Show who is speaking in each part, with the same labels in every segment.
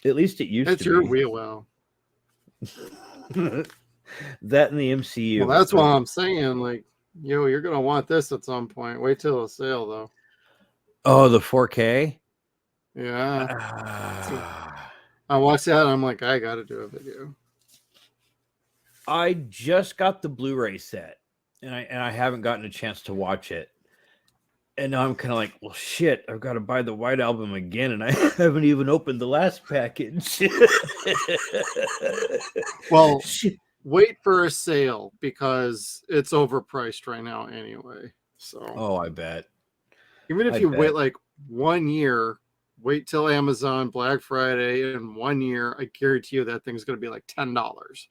Speaker 1: At least it used
Speaker 2: That's
Speaker 1: to
Speaker 2: your
Speaker 1: be.
Speaker 2: wheel.
Speaker 1: That in the MCU.
Speaker 2: Well, that's why I'm saying, like, you're gonna want this at some point. Wait till the sale, though.
Speaker 1: Oh, the 4K.
Speaker 2: Yeah. I watched that. And I'm like, I got to do a video.
Speaker 1: I just got the Blu-ray set, and I haven't gotten a chance to watch it. And now I'm kind of like, well, shit, I've got to buy the White Album again, and I haven't even opened the last package.
Speaker 2: Well, wait for a sale because it's overpriced right now anyway. So,
Speaker 1: oh, I bet.
Speaker 2: Even if you wait like 1 year, wait till Amazon Black Friday in 1 year, I guarantee you that thing's going to be like $10.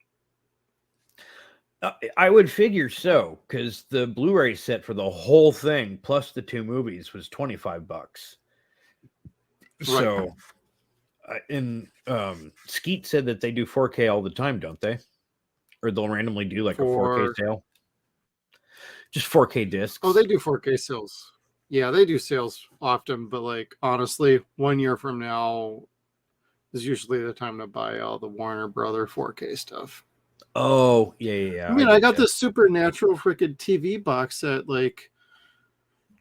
Speaker 1: I would figure so, because the Blu-ray set for the whole thing plus the 2 movies was $25. Right. So, and Skeet said that they do 4K all the time, don't they? Or they'll randomly do like a 4K sale. Just 4K discs.
Speaker 2: Oh, they do 4K sales. Yeah, they do sales often, but like honestly, 1 year from now is usually the time to buy all the Warner Brother 4K stuff.
Speaker 1: Oh, yeah.
Speaker 2: I mean, I got this Supernatural freaking TV box set like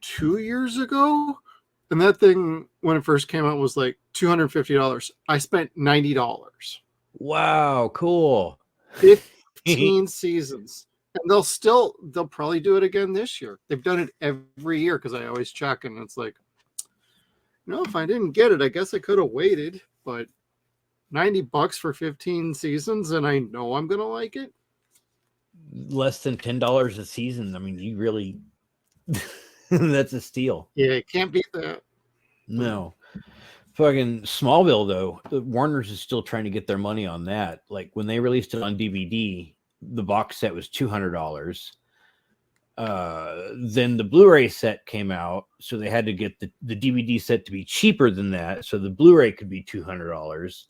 Speaker 2: 2 years ago, and that thing when it first came out was like $250. I spent $90.
Speaker 1: Wow, cool.
Speaker 2: 15 seasons. And they'll probably do it again this year. They've done it every year because I always check, and it's like, if I didn't get it, I guess I could have waited, but $90 for 15 seasons, and I know I'm gonna like it.
Speaker 1: Less than $10 a season. I mean, you really that's a steal.
Speaker 2: Yeah, you can't beat that.
Speaker 1: No. Fucking Smallville, though, Warner's is still trying to get their money on that. Like when they released it on DVD, the box set was $200. Then the Blu-ray set came out, so they had to get the DVD set to be cheaper than that, so the Blu-ray could be $200.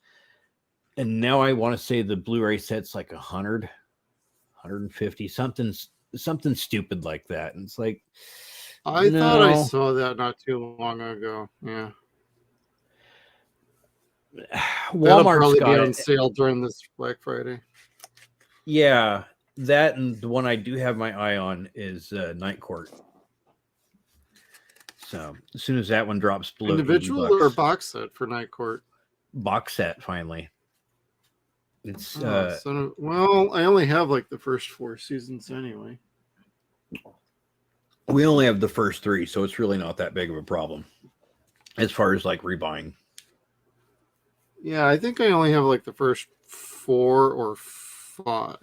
Speaker 1: And now I want to say the Blu-ray set's like 100, 150, something stupid like that. And it's like,
Speaker 2: I thought I saw that not too long ago. Yeah.
Speaker 1: Walmart's
Speaker 2: probably
Speaker 1: got
Speaker 2: be on sale during this Black Friday.
Speaker 1: Yeah, that and the one I do have my eye on is Night Court. So as soon as that one drops below
Speaker 2: individual or box set for Night Court?
Speaker 1: Box set, finally. It's
Speaker 2: well, I only have like the first 4 seasons anyway.
Speaker 1: We only have the first 3, so it's really not that big of a problem as far as like rebuying.
Speaker 2: Yeah, I think I only have like the first 4 or 5.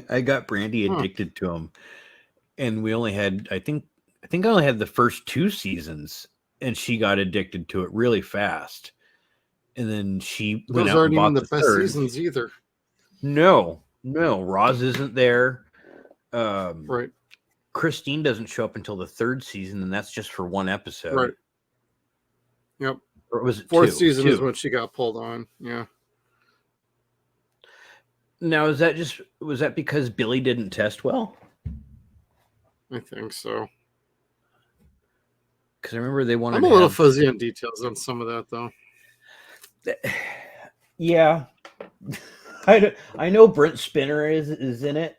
Speaker 1: I got Brandy addicted to them, and we only had I think I only had the first 2 seasons, and she got addicted to it really fast. And then she went out and bought the best
Speaker 2: seasons either.
Speaker 1: No, Roz isn't there.
Speaker 2: Right.
Speaker 1: Christine doesn't show up until the 3rd season, and that's just for 1 episode.
Speaker 2: Right. Yep.
Speaker 1: Or was it
Speaker 2: 4th season is when she got pulled on. Yeah.
Speaker 1: Now, was that because Billy didn't test well?
Speaker 2: I think so.
Speaker 1: Because I remember they wanted.
Speaker 2: I'm a little fuzzy on details on some of that, though.
Speaker 1: Yeah, I know Brent Spinner is in it,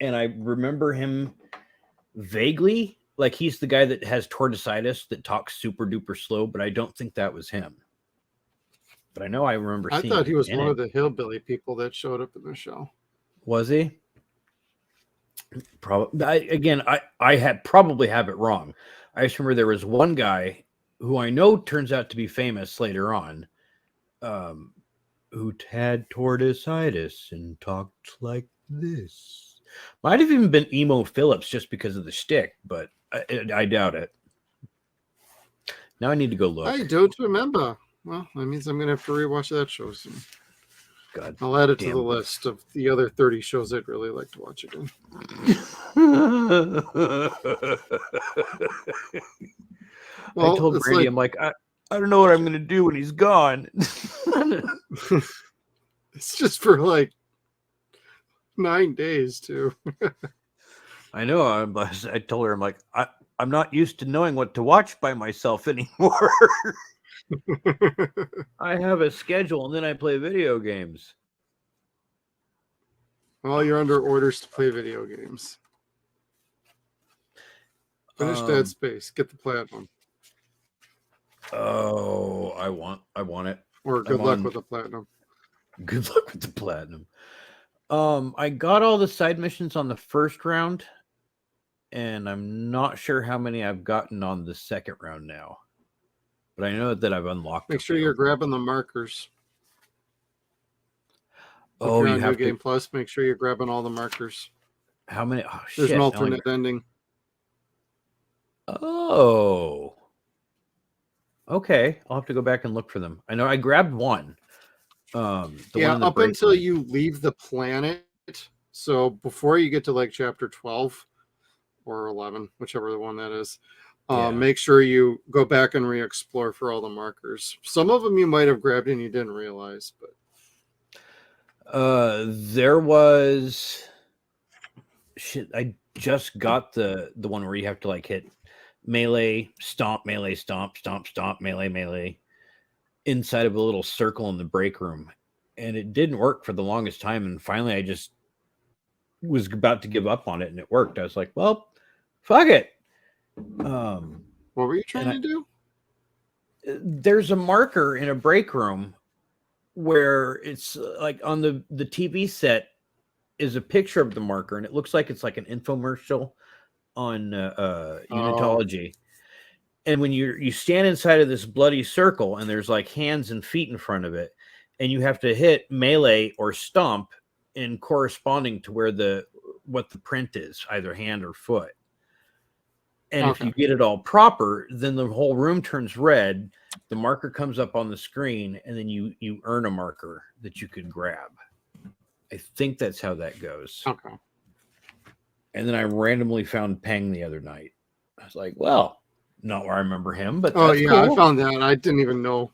Speaker 1: and I remember him vaguely. Like he's the guy that has tortoisitis that talks super duper slow, but I don't think that was him. But I know I remember.
Speaker 2: I thought he was one of the hillbilly people that showed up in the show.
Speaker 1: Was he? Probably. I had probably have it wrong. I just remember there was one guy who I know turns out to be famous later on, who had tortoisitis and talked like this. Might have even been Emo Phillips just because of the shtick, but I doubt it. Now I need to go look.
Speaker 2: I don't remember. Well, that means I'm going to have to rewatch that show soon.
Speaker 1: God,
Speaker 2: I'll add it to the list of the other 30 shows I'd really like to watch again.
Speaker 1: Well, I told Brady, I'm like, I don't know what I'm going to do when he's gone.
Speaker 2: It's just for like 9 days, too.
Speaker 1: I know. I told her, I'm like, I'm not used to knowing what to watch by myself anymore. I have a schedule and then I play video games.
Speaker 2: Well, you're under orders to play video games. Finish Dead Space. Get the platinum.
Speaker 1: Oh, I want it.
Speaker 2: Or good luck with the platinum.
Speaker 1: Good luck with the platinum. I got all the side missions on the first round, and I'm not sure how many I've gotten on the second round now. But I know that I've unlocked.
Speaker 2: Make sure you're grabbing the markers.
Speaker 1: Oh, you have
Speaker 2: New Game Plus. Make sure you're grabbing all the markers.
Speaker 1: How many? Oh,
Speaker 2: There's an alternate ending.
Speaker 1: Oh. Okay, I'll have to go back and look for them. I know I grabbed one.
Speaker 2: One up until you leave the planet. So before you get to like chapter 12 or 11, whichever the one that is, make sure you go back and re-explore for all the markers. Some of them you might have grabbed and you didn't realize, but
Speaker 1: there was shit. I just got the one where you have to like hit melee, stomp, melee, stomp, stomp, stomp, melee, melee inside of a little circle in the break room, and it didn't work for the longest time. And finally, I just was about to give up on it, and it worked. I was like, "Well, fuck it."
Speaker 2: What were you trying to do?
Speaker 1: There's a marker in a break room where it's like on the TV set is a picture of the marker, and it looks like it's like an infomercial on Unitology. And when you stand inside of this bloody circle and there's like hands and feet in front of it, and you have to hit melee or stomp in corresponding to where what the print is, either hand or foot. And if you get it all proper, then the whole room turns red, the marker comes up on the screen, and then you earn a marker that you can grab. I think that's how that goes.
Speaker 2: Okay.
Speaker 1: And then I randomly found Peng the other night. I was like, well, not where I remember him, but
Speaker 2: cool.
Speaker 1: I
Speaker 2: found that. I didn't even know.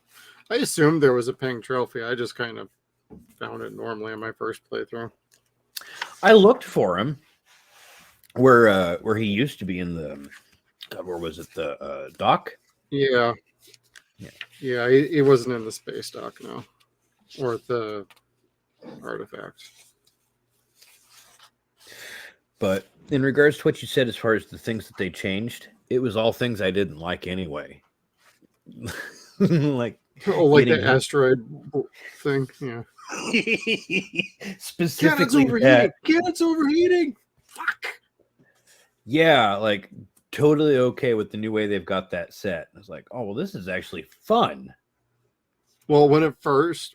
Speaker 2: I assumed there was a Peng trophy. I just kind of found it normally in my first playthrough.
Speaker 1: I looked for him where he used to be in the where was it, the dock?
Speaker 2: Yeah. He wasn't in the space dock, no, or the artifact.
Speaker 1: But in regards to what you said, as far as the things that they changed, it was all things I didn't like anyway. Like
Speaker 2: the asteroid thing. Yeah.
Speaker 1: Specifically,
Speaker 2: Cannon's overheating. Fuck.
Speaker 1: Yeah, like totally okay with the new way they've got that set. I was like, oh well, this is actually fun.
Speaker 2: Well, when I first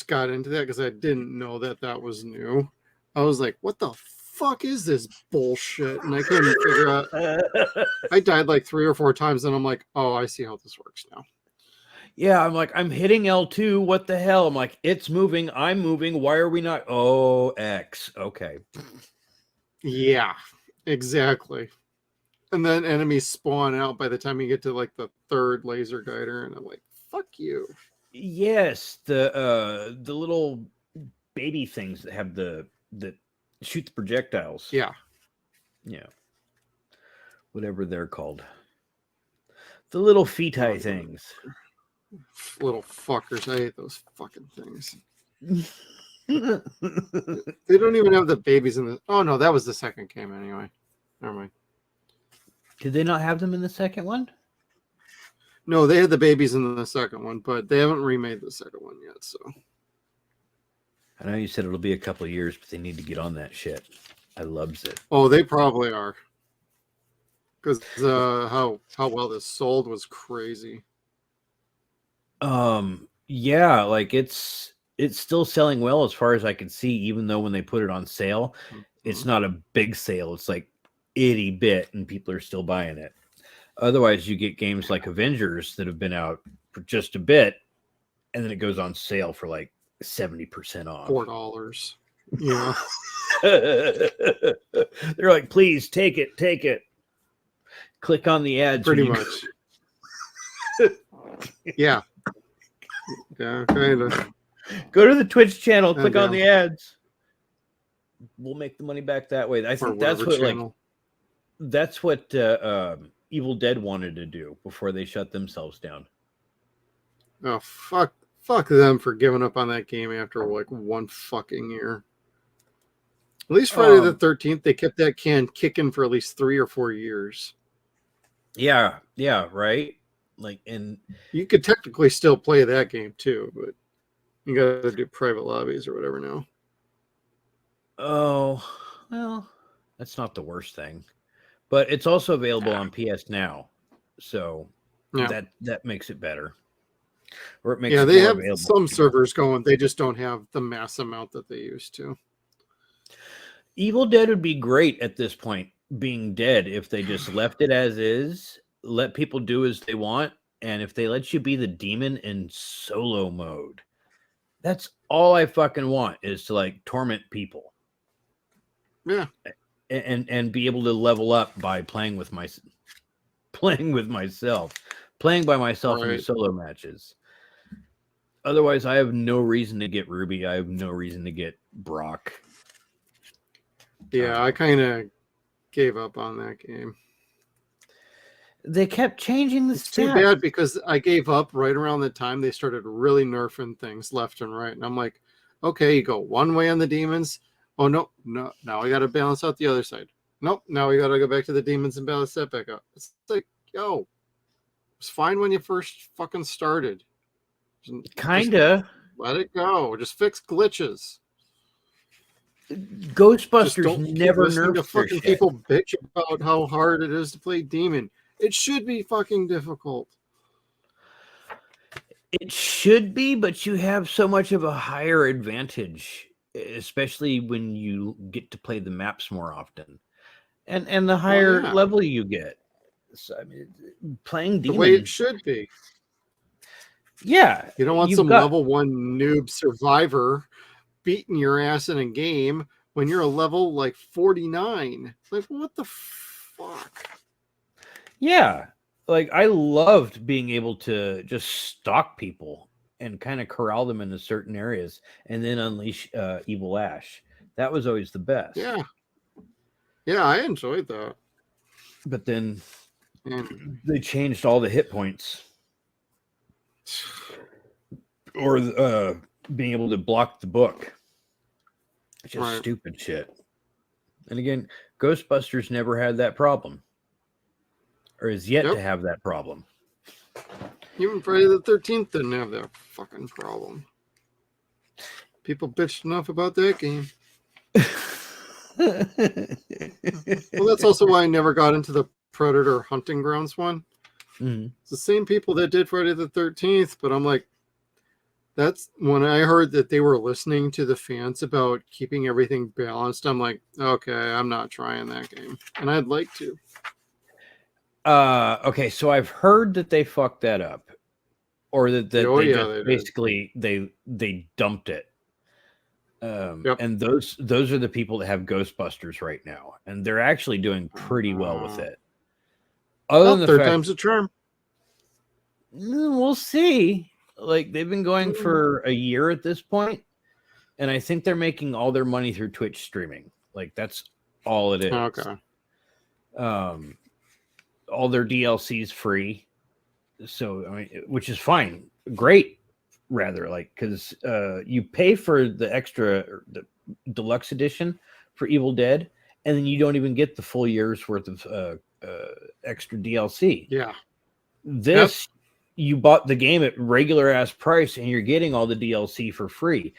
Speaker 2: got into that, because I didn't know that was new, I was like, what the fuck is this bullshit? And I couldn't figure out. I died like 3 or 4 times, and I'm like, oh, I see how this works now.
Speaker 1: Yeah, I'm like, I'm hitting L2. What the hell? I'm like, it's moving. I'm moving. Why are we not? Oh, X. Okay.
Speaker 2: Yeah, exactly. And then enemies spawn out by the time you get to like the 3rd laser guider, and I'm like, fuck you.
Speaker 1: Yes, the little baby things that have that shoot the projectiles.
Speaker 2: Yeah.
Speaker 1: Whatever they're called. The little feti things.
Speaker 2: Little fuckers. I hate those fucking things. They don't even have the babies in the. Oh no, that was the second game anyway. Never mind.
Speaker 1: Did they not have them in the second one?
Speaker 2: No, they had the babies in the second one, but they haven't remade the second one yet. So
Speaker 1: I know you said it'll be a couple of years, but they need to get on that shit. I loves it.
Speaker 2: Oh, they probably are. Because how well this sold was crazy.
Speaker 1: Yeah, like it's still selling well as far as I can see, even though when they put it on sale, it's not a big sale. It's like itty bit, and people are still buying it. Otherwise, you get games like Avengers that have been out for just a bit, and then it goes on sale for like 70% off.
Speaker 2: $4. Yeah.
Speaker 1: They're like, please take it. Click on the ads.
Speaker 2: Pretty much. Yeah. Yeah, kind of.
Speaker 1: Go to the Twitch channel, click on the ads. We'll make the money back that way. I think that's what Evil Dead wanted to do before they shut themselves down.
Speaker 2: Oh, fuck them for giving up on that game after like one fucking year. At least Friday the 13th, they kept that can kicking for at least 3 or 4 years.
Speaker 1: Yeah, right. Like, and
Speaker 2: you could technically still play that game too, but you got to do private lobbies or whatever now.
Speaker 1: Oh, well, that's not the worst thing, but it's also available on PS Now, so that makes it better. Or it makes it
Speaker 2: they
Speaker 1: more
Speaker 2: have
Speaker 1: available.
Speaker 2: some servers going. They just don't have the mass amount that they used to.
Speaker 1: Evil Dead would be great at this point, being dead, if they just left it as is, let people do as they want, and if they let you be the demon in solo mode. That's all I fucking want, is to like torment people.
Speaker 2: Yeah.
Speaker 1: And be able to level up by playing by myself in the solo matches. Otherwise, I have no reason to get Ruby. I have no reason to get Brock.
Speaker 2: Yeah, I kind of gave up on that game.
Speaker 1: They kept changing the stats.
Speaker 2: Too bad, because I gave up right around the time they started really nerfing things left and right. And I'm like, okay, you go one way on the demons. Oh, no. Now we got to balance out the other side. Nope. Now we got to go back to the demons and balance that back out. It's like, yo, it was fine when you first fucking started.
Speaker 1: Kinda.
Speaker 2: Let it go. Just fix glitches.
Speaker 1: Ghostbusters never nerfed
Speaker 2: to fucking
Speaker 1: shit.
Speaker 2: People bitch about how hard it is to play demon. It should be fucking difficult.
Speaker 1: It should be, but you have so much of a higher advantage, especially when you get to play the maps more often, and the higher level you get. So, I mean, playing demon
Speaker 2: the way it should be.
Speaker 1: Yeah,
Speaker 2: you don't want some level 1 noob survivor beating your ass in a game when you're a level like 49. Like, what the fuck?
Speaker 1: Yeah, like I loved being able to just stalk people and kind of corral them into certain areas and then unleash Evil Ash. That was always the best.
Speaker 2: Yeah, I enjoyed that.
Speaker 1: But then they changed all the hit points. Or being able to block the book. It's just stupid shit. And again, Ghostbusters never had that problem. Or is yet to have that problem.
Speaker 2: Even Friday the 13th didn't have that fucking problem. People bitched enough about that game. Well, that's also why I never got into the Predator Hunting Grounds one.
Speaker 1: Mm-hmm.
Speaker 2: It's the same people that did Friday the 13th, but I'm like, that's when I heard that they were listening to the fans about keeping everything balanced. I'm like, okay, I'm not trying that game. And I'd like to.
Speaker 1: Okay, so I've heard that they fucked that up, or that they basically they dumped it. And those are the people that have Ghostbusters right now, and they're actually doing pretty well with it. Other than the
Speaker 2: third time's a charm.
Speaker 1: We'll see. Like, they've been going for a year at this point, and I think they're making all their money through Twitch streaming. Like, that's all it is.
Speaker 2: Okay.
Speaker 1: All their DLC's free, so I mean, which is fine, great, rather, like, because you pay for the extra, the deluxe edition for Evil Dead, and then you don't even get the full year's worth of extra DLC.
Speaker 2: Yeah,
Speaker 1: this you bought the game at regular ass price, and you're getting all the DLC for free.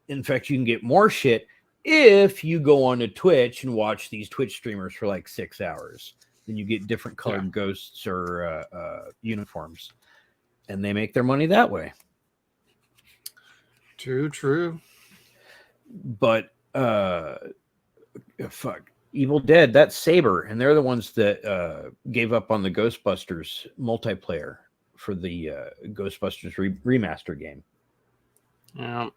Speaker 1: In fact, you can get more shit if you go on to Twitch and watch these Twitch streamers for like 6 hours. Then you get different colored ghosts or uniforms, and they make their money that way.
Speaker 2: True.
Speaker 1: But fuck, Evil Dead, that's Saber, and they're the ones that gave up on the Ghostbusters multiplayer for the Ghostbusters remaster game.
Speaker 2: Yeah,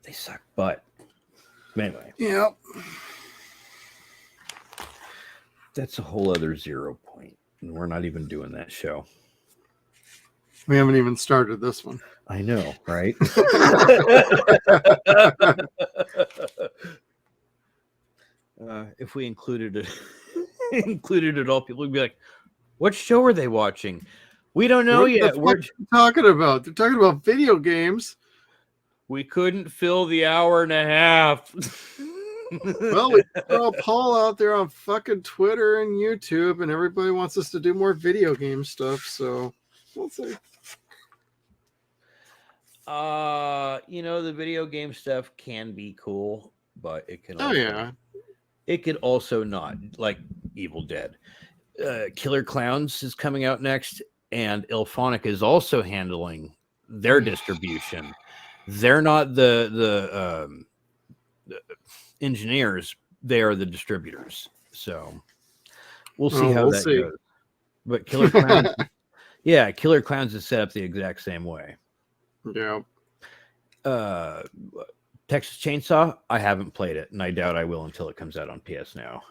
Speaker 1: they suck butt. Anyway.
Speaker 2: Yep.
Speaker 1: That's a whole other Zero.Point, and we're not even doing that show.
Speaker 2: We haven't even started this one.
Speaker 1: I know, right? If we included it all, people would be like, "What show are they watching?" We don't know
Speaker 2: What the
Speaker 1: yet.
Speaker 2: fuck are you talking about? They're talking about video games.
Speaker 1: We couldn't fill the hour and a half.
Speaker 2: Well, we throw a poll out there on fucking Twitter and YouTube, and everybody wants us to do more video game stuff. So we'll see.
Speaker 1: The video game stuff can be cool, but it can
Speaker 2: Oh
Speaker 1: also,
Speaker 2: yeah,
Speaker 1: it could also not, like Evil Dead. Killer Clowns is coming out next, and Ilphonic is also handling their distribution. They're not the engineers; they are the distributors. So we'll see how that goes. But Killer Clowns, yeah, Killer Clowns is set up the exact same way.
Speaker 2: Yeah.
Speaker 1: Texas Chainsaw, I haven't played it, and I doubt I will until it comes out on PS Now.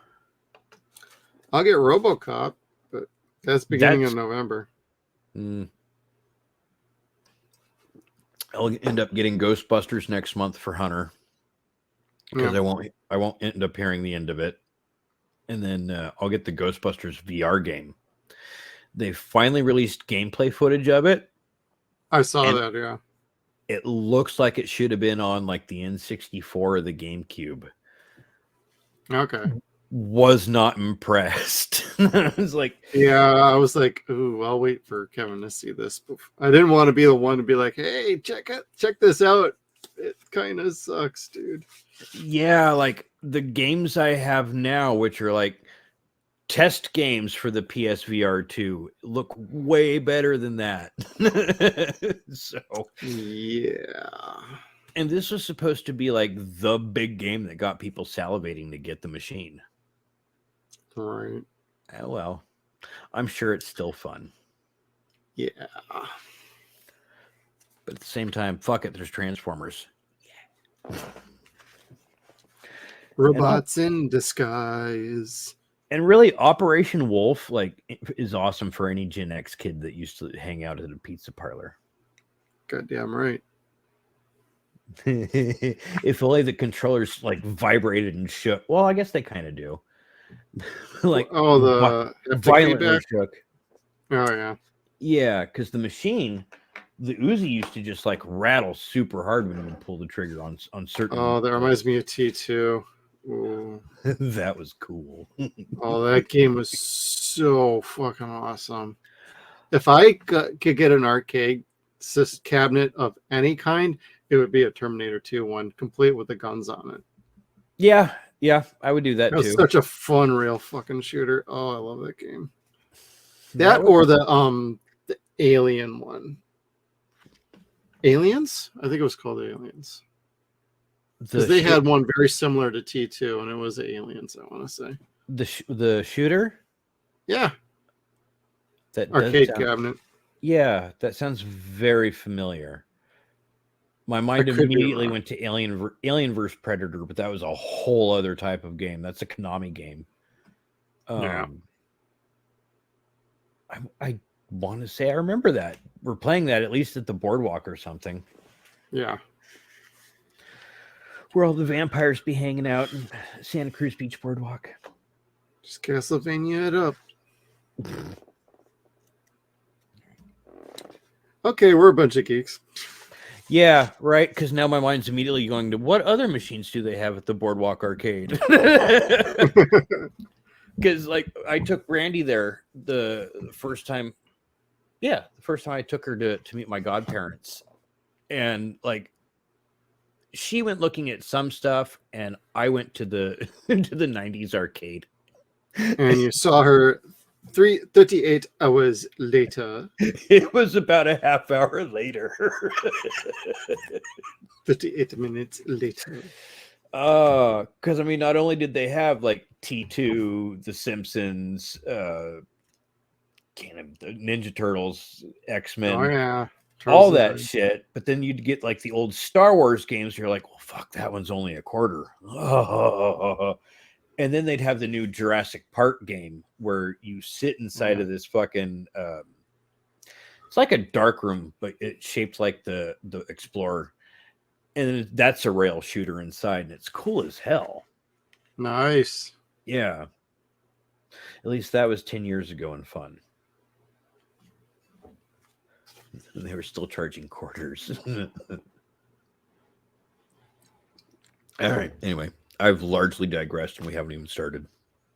Speaker 2: I'll get RoboCop, but that's beginning of November.
Speaker 1: I'll end up getting Ghostbusters next month for Hunter because I won't end up hearing the end of it, and then I'll get the Ghostbusters VR game. They finally released gameplay footage of it.
Speaker 2: I saw that. Yeah,
Speaker 1: it looks like it should have been on like the N64 or the GameCube.
Speaker 2: Okay.
Speaker 1: Was not impressed. I was like,
Speaker 2: ooh, I'll wait for Kevin to see this. I didn't want to be the one to be like, hey, check this out. It kind of sucks, dude.
Speaker 1: Yeah, like the games I have now, which are like test games for the PSVR 2, look way better than that. So,
Speaker 2: yeah.
Speaker 1: And this was supposed to be like the big game that got people salivating to get the machine.
Speaker 2: Right.
Speaker 1: Oh, well, I'm sure it's still fun.
Speaker 2: Yeah.
Speaker 1: But at the same time, fuck it, there's Transformers. Yeah.
Speaker 2: Robots in disguise.
Speaker 1: And really, Operation Wolf is awesome for any Gen X kid that used to hang out at a pizza parlor.
Speaker 2: Goddamn right.
Speaker 1: If only the controllers vibrated and shook. Well, I guess they kind of do.
Speaker 2: The
Speaker 1: violently shook.
Speaker 2: Oh yeah.
Speaker 1: Yeah, because the machine, the Uzi used to just rattle super hard when you would pull the trigger on certain.
Speaker 2: Oh, that reminds me of T2. Ooh.
Speaker 1: That was cool.
Speaker 2: Oh, that game was so fucking awesome. If I could get an arcade cabinet of any kind, it would be a Terminator 2 one, complete with the guns on it.
Speaker 1: Yeah, I would do that too.
Speaker 2: That's such a fun, real fucking shooter. Oh, I love that game. That or the Alien one. Aliens? I think it was called Aliens. Because they had one very similar to T2, and it was Aliens, I want to say.
Speaker 1: The shooter?
Speaker 2: Yeah.
Speaker 1: That
Speaker 2: arcade cabinet.
Speaker 1: Yeah, that sounds very familiar. My mind immediately went to Alien vs. Predator, but that was a whole other type of game. That's a Konami game.
Speaker 2: Yeah.
Speaker 1: I want to say I remember that. We're playing that at least at the boardwalk or something.
Speaker 2: Yeah.
Speaker 1: Where all the vampires be hanging out in Santa Cruz Beach Boardwalk.
Speaker 2: Just Castlevania it up. Okay, we're a bunch of geeks.
Speaker 1: Yeah, right. Because now my mind's immediately going to what other machines do they have at the Boardwalk Arcade? Because I took Brandy there the first time. Yeah, the first time I took her to meet my godparents, and she went looking at some stuff, and I went to the to the 90s arcade.
Speaker 2: And you saw her 38 hours later.
Speaker 1: It was about a half hour later.
Speaker 2: 38 minutes later.
Speaker 1: Because not only did they have T2, The Simpsons, the Ninja Turtles, X-Men,
Speaker 2: oh yeah,
Speaker 1: all that shit, but then you'd get the old Star Wars games. You're like, well, fuck, that one's only a quarter. And then they'd have the new Jurassic Park game where you sit inside of this fucking. It's like a dark room, but it's shaped like the Explorer. And that's a rail shooter inside, and it's cool as hell.
Speaker 2: Nice.
Speaker 1: Yeah. At least that was 10 years ago and fun. They were still charging quarters. All right. Anyway, I've largely digressed and we haven't even started.